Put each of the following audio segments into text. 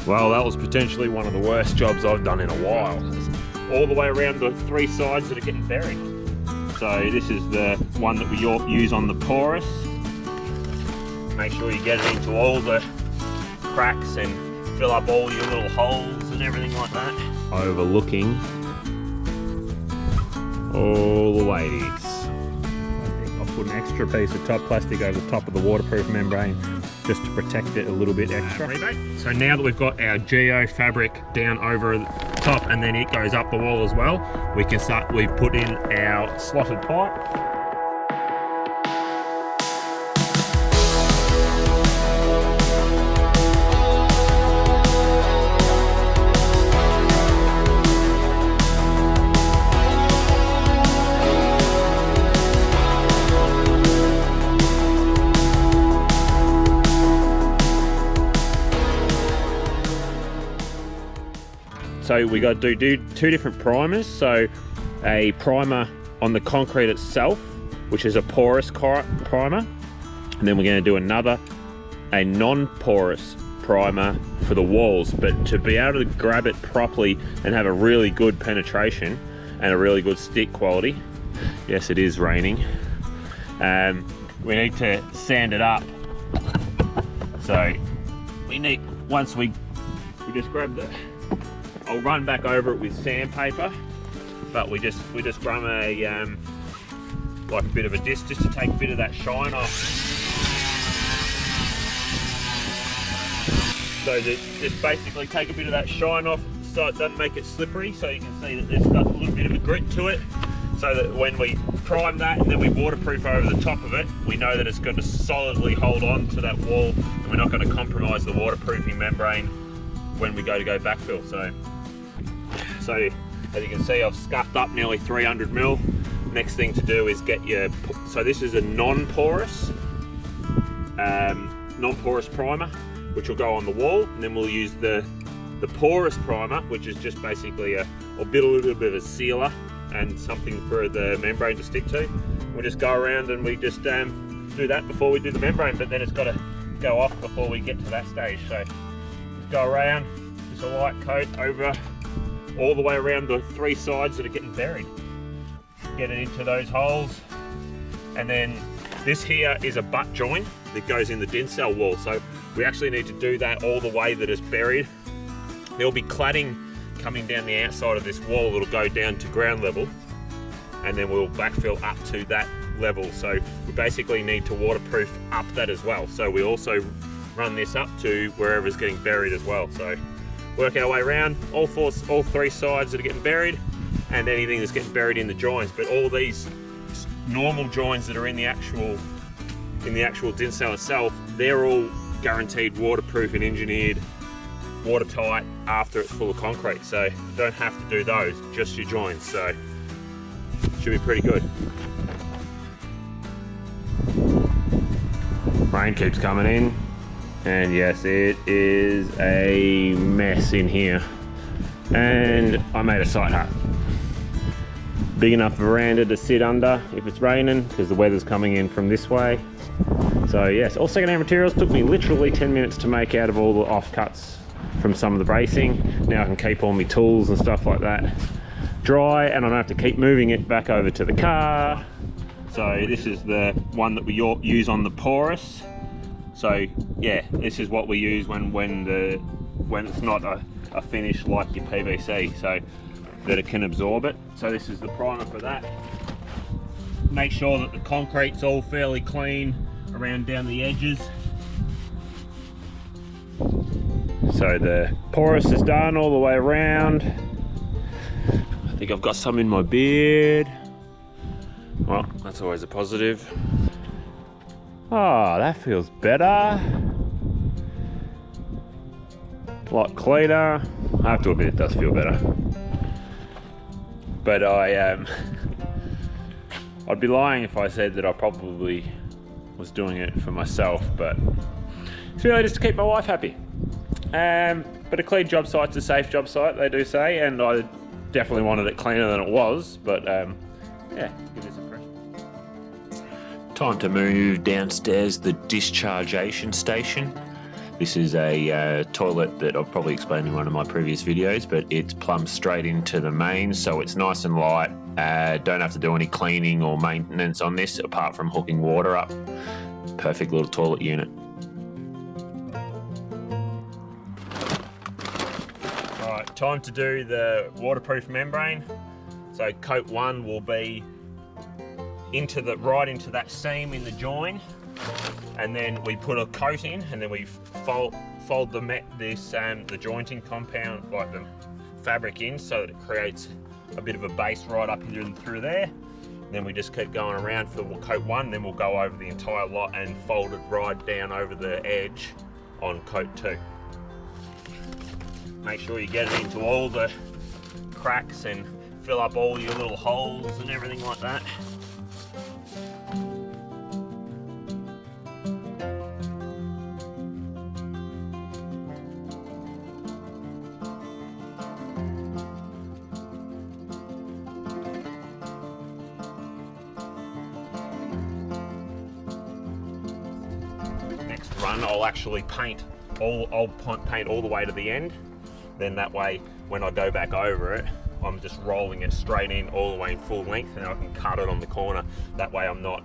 Well, that was potentially one of the worst jobs I've done in a while. All the way around the 3 sides that are getting buried. So this is the one that we use on the porous. Make sure you get it into all the cracks and fill up all your little holes and everything like that. Overlooking all the ladies. I'll put an extra piece of top plastic over the top of the waterproof membrane just to protect it a little bit extra. So now that we've got our geofabric down over the top and then it goes up the wall as well, we can start, we've put in our slotted pipe. So we got to do 2 different primers. So a primer on the concrete itself, which is a porous primer. And then we're going to do a non-porous primer for the walls. But to be able to grab it properly and have a really good penetration and a really good stick quality, yes, it is raining, we need to sand it up. So we need, once we just grab the, I'll run back over it with sandpaper, but we just run a like a bit of a disc just to take a bit of that shine off. So just basically take a bit of that shine off so it doesn't make it slippery. So you can see that there's got a little bit of a grit to it, so that when we prime that and then we waterproof over the top of it, we know that it's going to solidly hold on to that wall and we're not going to compromise the waterproofing membrane when we go backfill. So as you can see, I've scuffed up nearly 300 mil. Next thing to do is get your, so this is a non-porous primer, which will go on the wall, and then we'll use the porous primer, which is just basically a little bit of a sealer and something for the membrane to stick to. We'll just go around and we just do that before we do the membrane, but then it's got to go off before we get to that stage. So just go around, just a light coat over all the way around the 3 sides that are getting buried. Get it into those holes, and then this here is a butt joint that goes in the Dincel wall. So we actually need to do that all the way that it's buried. There'll be cladding coming down the outside of this wall that'll go down to ground level, and then we'll backfill up to that level. So we basically need to waterproof up that as well. So we also run this up to wherever's getting buried as well. So work our way around all 3 sides that are getting buried, and anything that's getting buried in the joints. But all these normal joins that are in the actual Dincel itself, they're all guaranteed waterproof and engineered watertight after it's full of concrete. So you don't have to do those, just your joints. So should be pretty good. Rain keeps coming in. And yes, it is a mess in here. And I made a site hut. Big enough veranda to sit under if it's raining, because the weather's coming in from this way. So yes, all secondhand materials. Took me literally 10 minutes to make out of all the offcuts from some of the bracing. Now I can keep all my tools and stuff like that dry, and I don't have to keep moving it back over to the car. So this is the one that we use on the porous. So yeah, this is what we use when it's not a finish like your PVC, so that it can absorb it. So this is the primer for that. Make sure that the concrete's all fairly clean around down the edges. So the porous is done all the way around. I think I've got some in my beard. Well, that's always a positive. Oh, that feels better. A lot cleaner. I have to admit, it does feel better. But I'd be lying if I said that I probably was doing it for myself, but it's really just to keep my wife happy. But a clean job site's a safe job site, they do say, and I definitely wanted it cleaner than it was, but yeah, give this a press. Time to move downstairs the dischargeation station. This is a toilet that I've probably explained in one of my previous videos, but it's plumbed straight into the mains, so it's nice and light. Don't have to do any cleaning or maintenance on this apart from hooking water up. Perfect little toilet unit. Alright, time to do the waterproof membrane. So coat 1 will be right into that seam in the join, and then we put a coat in, and then we fold the jointing compound, like the fabric, in so that it creates a bit of a base right up here and through there. And then we just keep going around for coat 1, then we'll go over the entire lot and fold it right down over the edge on coat 2. Make sure you get it into all the cracks and fill up all your little holes and everything like that. Next run, I'll actually paint all the way to the end. Then that way, when I go back over it, I'm just rolling it straight in all the way in full length, and I can cut it on the corner. That way I'm not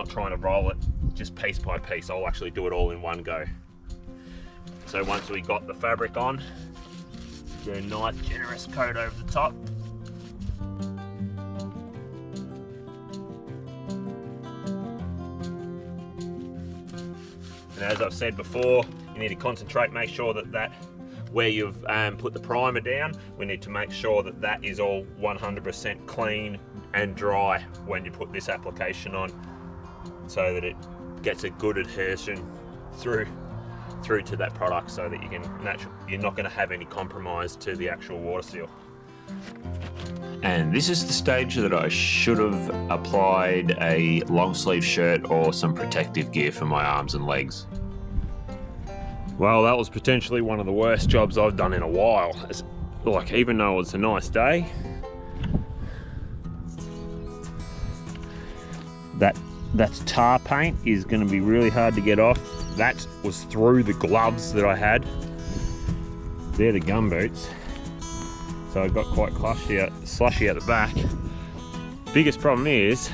trying to roll it just piece by piece. I'll actually do it all in one go. So once we got the fabric on, do a nice generous coat over the top. And as I've said before, you need to concentrate, make sure that where you've put the primer down, we need to make sure that is all 100% clean and dry when you put this application on, so that it gets a good adhesion through to that product, so that you're not going to have any compromise to the actual water seal. And this is the stage that I should have applied a long sleeve shirt or some protective gear for my arms and legs. Well, that was potentially one of the worst jobs I've done in a while. Like, even though it's a nice day, that tar paint is going to be really hard to get off. That was through the gloves that I had. They're the gum boots. So I got quite slushy at the back. Biggest problem is,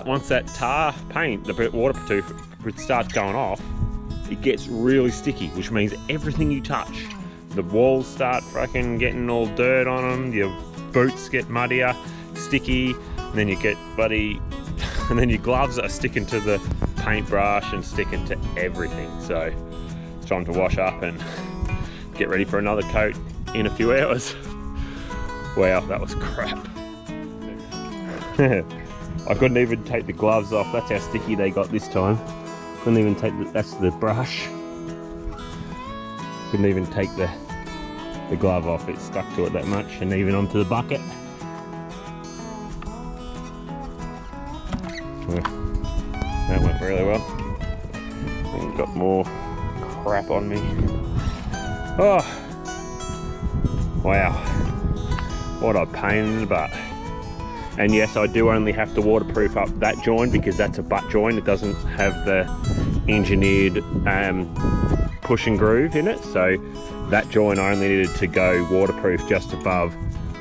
once that tar paint, the waterproof, starts going off, it gets really sticky, which means everything you touch, the walls start fucking getting all dirt on them, your boots get muddier, sticky, and then you get and then your gloves are sticking to the paintbrush and sticking to everything. So it's time to wash up and get ready for another coat in a few hours. Wow, that was crap. I couldn't even take the gloves off. That's how sticky they got this time. Couldn't even take that's the brush. Couldn't even take the glove off. It stuck to it that much, and even onto the bucket. That went really well. And got more crap on me. Oh, wow. What a pain in the butt. And yes, I do only have to waterproof up that joint because that's a butt joint. It doesn't have the engineered push and groove in it. So that joint I only needed to go waterproof just above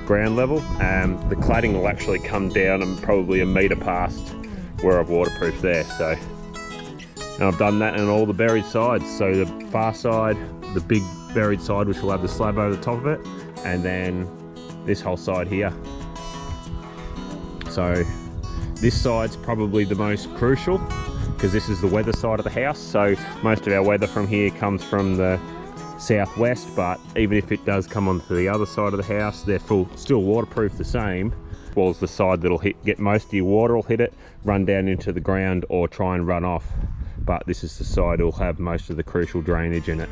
ground level. The cladding will actually come down and probably a metre past where I've waterproofed there. So, and I've done that on all the buried sides. So the far side, the big buried side, which will have the slab over the top of it, and then this whole side here. So this side's probably the most crucial because this is the weather side of the house. So most of our weather from here comes from the southwest, but even if it does come onto the other side of the house, they're still waterproof the same. Whilst the side that'll get most of your water will hit it, run down into the ground, or try and run off. But this is the side that'll have most of the crucial drainage in it.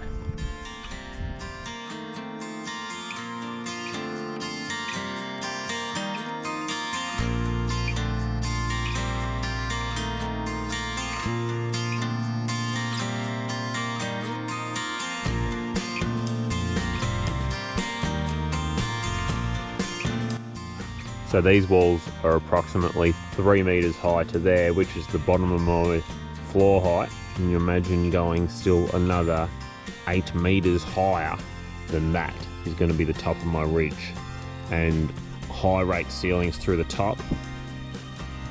So these walls are approximately 3 meters high to there, which is the bottom of my floor height. Can you imagine going still another 8 meters higher than that is going to be the top of my ridge, and high rate ceilings through the top,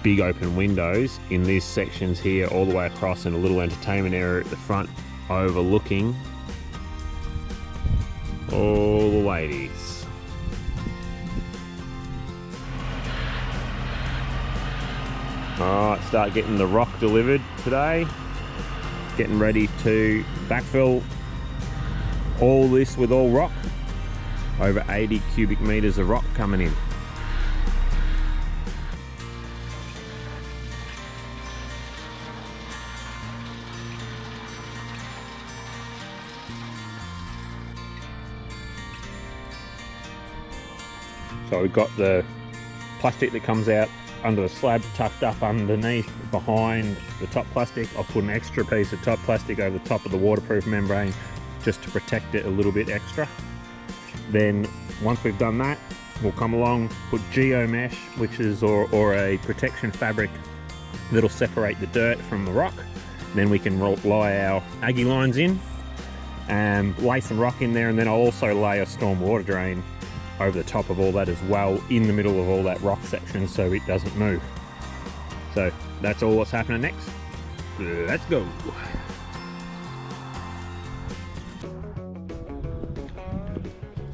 big open windows in these sections here all the way across, and a little entertainment area at the front overlooking all the ladies. Alright, start getting the rock delivered today. Getting ready to backfill all this with all rock. Over 80 cubic meters of rock coming in. So we've got the plastic that comes out under the slab tucked up underneath behind the top plastic. I'll put an extra piece of top plastic over the top of the waterproof membrane just to protect it a little bit extra. Then once we've done that, we'll come along, put geo mesh, which is or a protection fabric that'll separate the dirt from the rock. Then we can lie our aggie lines in and lay some rock in there, and then I'll also lay a storm water drain over the top of all that as well, in the middle of all that rock section, so it doesn't move. So that's all what's happening next. Let's go.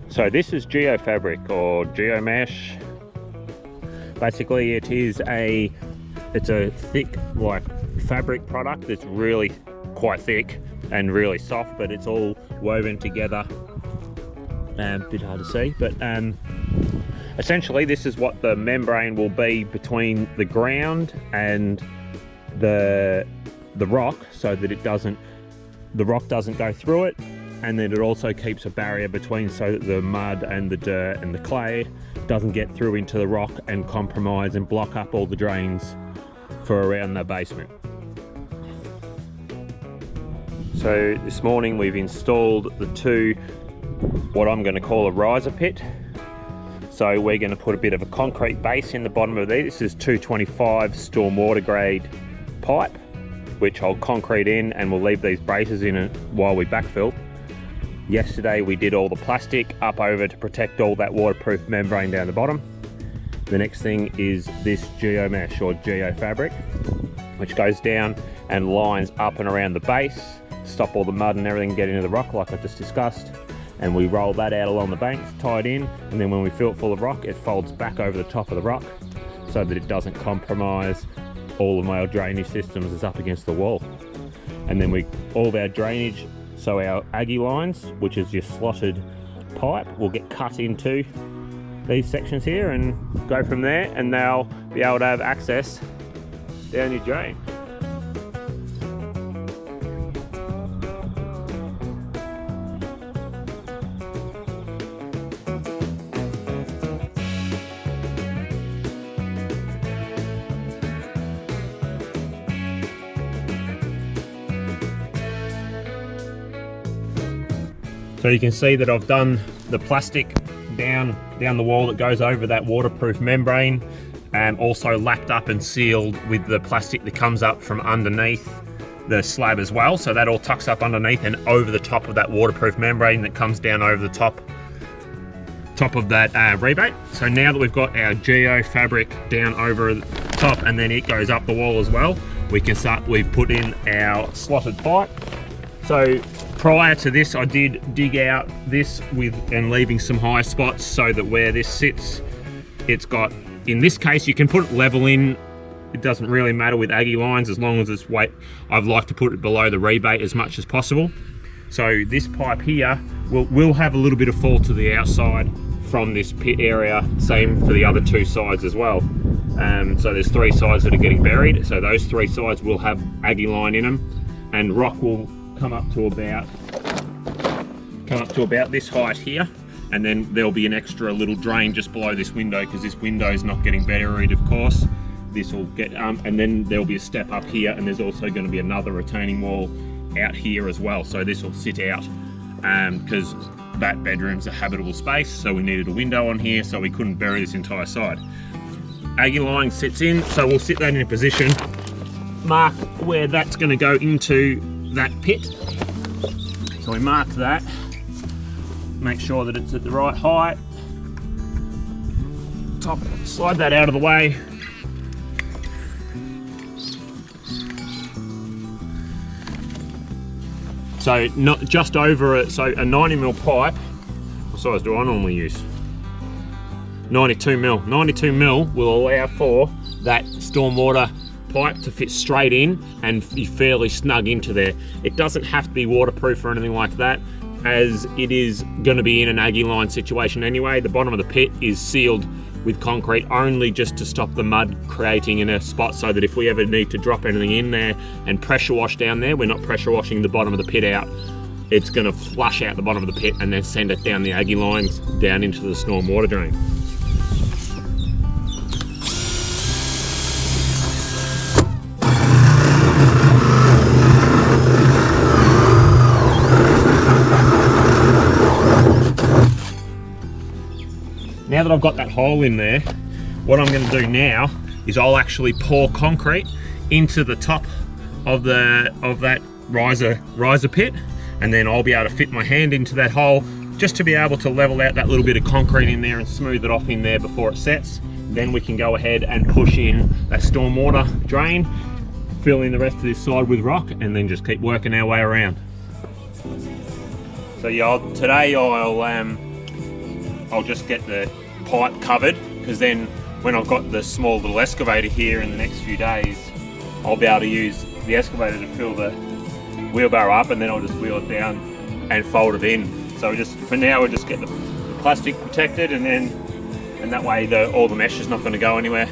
So this is geofabric or geomesh. Basically it's a thick like fabric product that's really quite thick and really soft, but it's all woven together. A bit hard to see, but essentially this is what the membrane will be between the ground and the rock, so that the rock doesn't go through it, and then it also keeps a barrier between, so that the mud and the dirt and the clay doesn't get through into the rock and compromise and block up all the drains for around the basement. So this morning we've installed the two, what I'm going to call a riser pit. So we're going to put a bit of a concrete base in the bottom of these. This is 225 storm water grade pipe, which I'll concrete in, and we'll leave these braces in it while we backfill. Yesterday we did all the plastic up over to protect all that waterproof membrane down the bottom. The next thing is this geomesh or geofabric, which goes down and lines up and around the base, stop all the mud and everything getting into the rock like I just discussed. And we roll that out along the banks, tie it in, and then when we fill it full of rock, it folds back over the top of the rock so that it doesn't compromise all of my drainage systems is up against the wall. And then all of our drainage, so our aggie lines, which is your slotted pipe, will get cut into these sections here and go from there, and they'll be able to have access down your drain. So you can see that I've done the plastic down the wall that goes over that waterproof membrane, and also lapped up and sealed with the plastic that comes up from underneath the slab as well. So that all tucks up underneath and over the top of that waterproof membrane that comes down over the top of that rebate. So now that we've got our geofabric down over the top and then it goes up the wall as well, we've put in our slotted pipe. So prior to this, I did dig out this and leaving some high spots so that where this sits, it's got, in this case, you can put it level in. It doesn't really matter with aggie lines as long as it's weight. I'd like to put it below the rebate as much as possible. So this pipe here will have a little bit of fall to the outside from this pit area. Same for the other two sides as well. So there's 3 sides that are getting buried. So those 3 sides will have aggie line in them, and rock will come up to about this height here, and then there'll be an extra little drain just below this window, because this window is not getting buried, of course. This will get and then there'll be a step up here, and there's also going to be another retaining wall out here as well. So this will sit out because that bedroom's a habitable space, so we needed a window on here, so we couldn't bury this entire side. Aggie line sits in, so we'll sit that in a position, mark where that's going to go into that pit. So we mark that, make sure that it's at the right height, slide that out of the way. So not just over it, so a 90mm pipe, what size do I normally use? 92mm. 92mm will allow for that stormwater pipe to fit straight in and be fairly snug into there. It doesn't have to be waterproof or anything like that, as it is going to be in an Aggie line situation anyway. The bottom of the pit is sealed with concrete only just to stop the mud creating in a spot, so that if we ever need to drop anything in there and pressure wash down there, we're not pressure washing the bottom of the pit out. It's going to flush out the bottom of the pit and then send it down the Aggie lines down into the storm water drain. Now that I've got that hole in there, what I'm going to do now is I'll actually pour concrete into the top of that riser pit, and then I'll be able to fit my hand into that hole just to be able to level out that little bit of concrete in there and smooth it off in there before it sets. Then we can go ahead and push in that stormwater drain, fill in the rest of this side with rock, and then just keep working our way around. So yeah, today I'll just get the pipe covered, because then when I've got the small little excavator here in the next few days, I'll be able to use the excavator to fill the wheelbarrow up, and then I'll just wheel it down and fold it in. So just for now, we'll just get the plastic protected, and that way all the mesh is not going to go anywhere.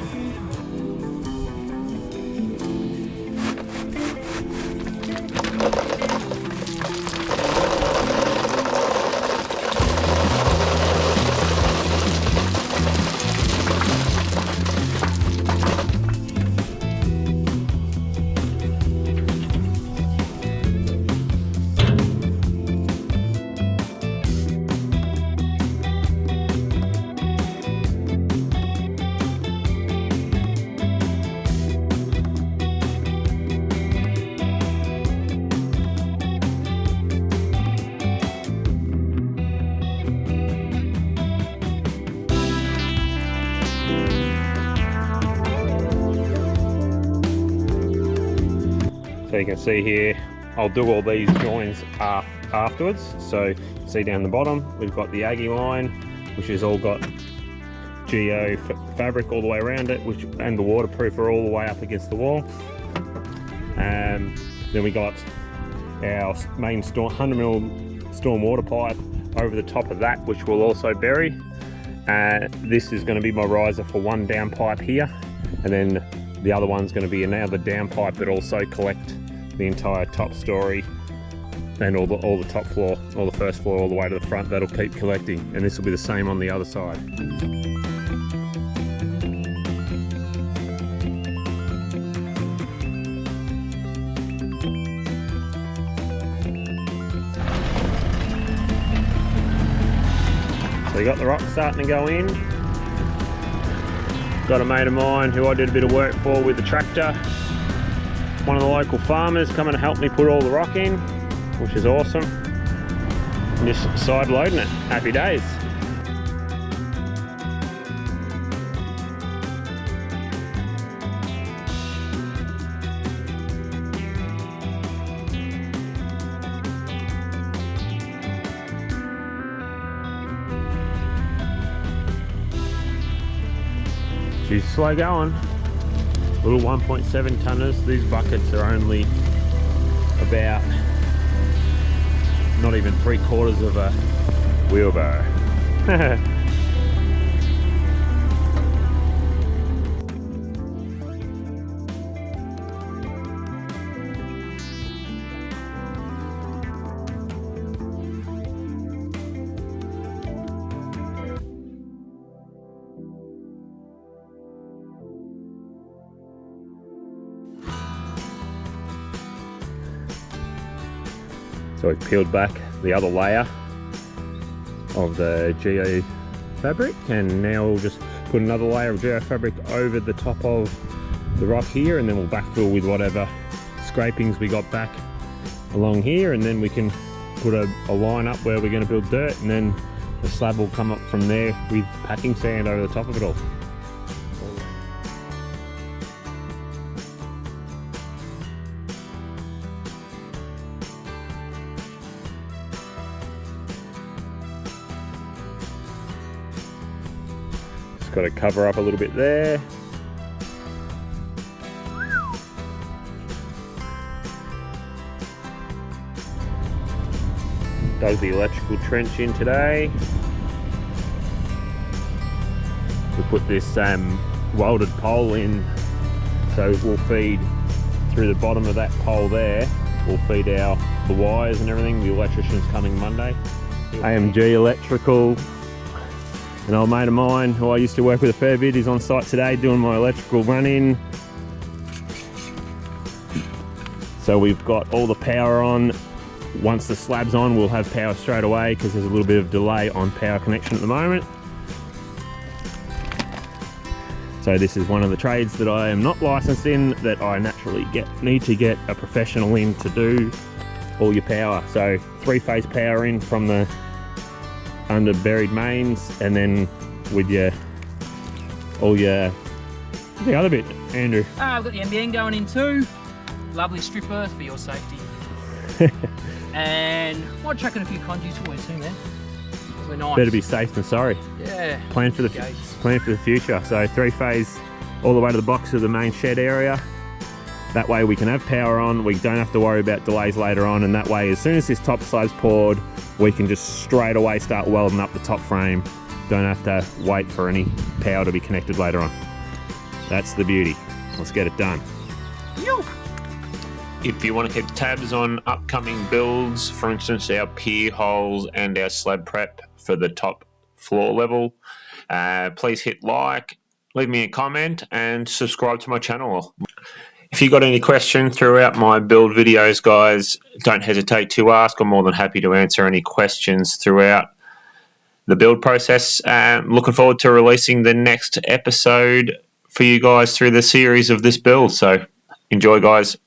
So you can see here, I'll do all these joins afterwards. So see down the bottom, we've got the Aggie line, which has all got geofabric all the way around it, and the waterproofer all the way up against the wall. Then we got our main 100mm storm water pipe over the top of that, which we'll also bury. This is going to be my riser for one down pipe here, and then the other one's going to be another down pipe that also collect the entire top story and all the top floor, all the first floor, all the way to the front. That'll keep collecting, and this will be the same on the other side. So you got the rock starting to go in. Got a mate of mine who I did a bit of work for with the tractor. One of the local farmers coming to help me put all the rock in, which is awesome. And just side loading it. Happy days. She's slow going. Little 1.7 tonners. These buckets are only about not even 3/4 of a wheelbarrow. So we've peeled back the other layer of the geofabric, and now we'll just put another layer of geofabric over the top of the rock here, and then we'll backfill with whatever scrapings we got back along here, and then we can put a line up where we're going to build dirt, and then the slab will come up from there with packing sand over the top of it all. Just got to cover up a little bit there. Dug the electrical trench in today. We put this welded pole in, so we'll feed through the bottom of that pole there. We'll feed the wires and everything. The electrician's coming Monday. AMG Electrical, an old mate of mine who I used to work with a fair bit, is on site today doing my electrical run-in. So we've got all the power on. Once the slab's on, we'll have power straight away because there's a little bit of delay on power connection at the moment. So this is one of the trades that I am not licensed in, that I naturally need to get a professional in to do all your power. So 3-phase power in from the under buried mains, and then with the other bit, Andrew. I've got the NBN going in too. Lovely strip earth for your safety. And might chuck in a few conduits for you too, man. We're nice. Better be safe than sorry. Yeah. Plan for the future. So 3-phase all the way to the box of the main shed area. That way we can have power on. We don't have to worry about delays later on. And that way, as soon as this top slab's poured, we can just straight away start welding up the top frame. Don't have to wait for any power to be connected later on. That's the beauty. Let's get it done. Yo. If you want to keep tabs on upcoming builds, for instance, our pier holes and our slab prep for the top floor level, please hit like, leave me a comment, and subscribe to my channel. If you got any questions throughout my build videos, guys, don't hesitate to ask. I'm more than happy to answer any questions throughout the build process. Looking forward to releasing the next episode for you guys through the series of this build. So enjoy, guys.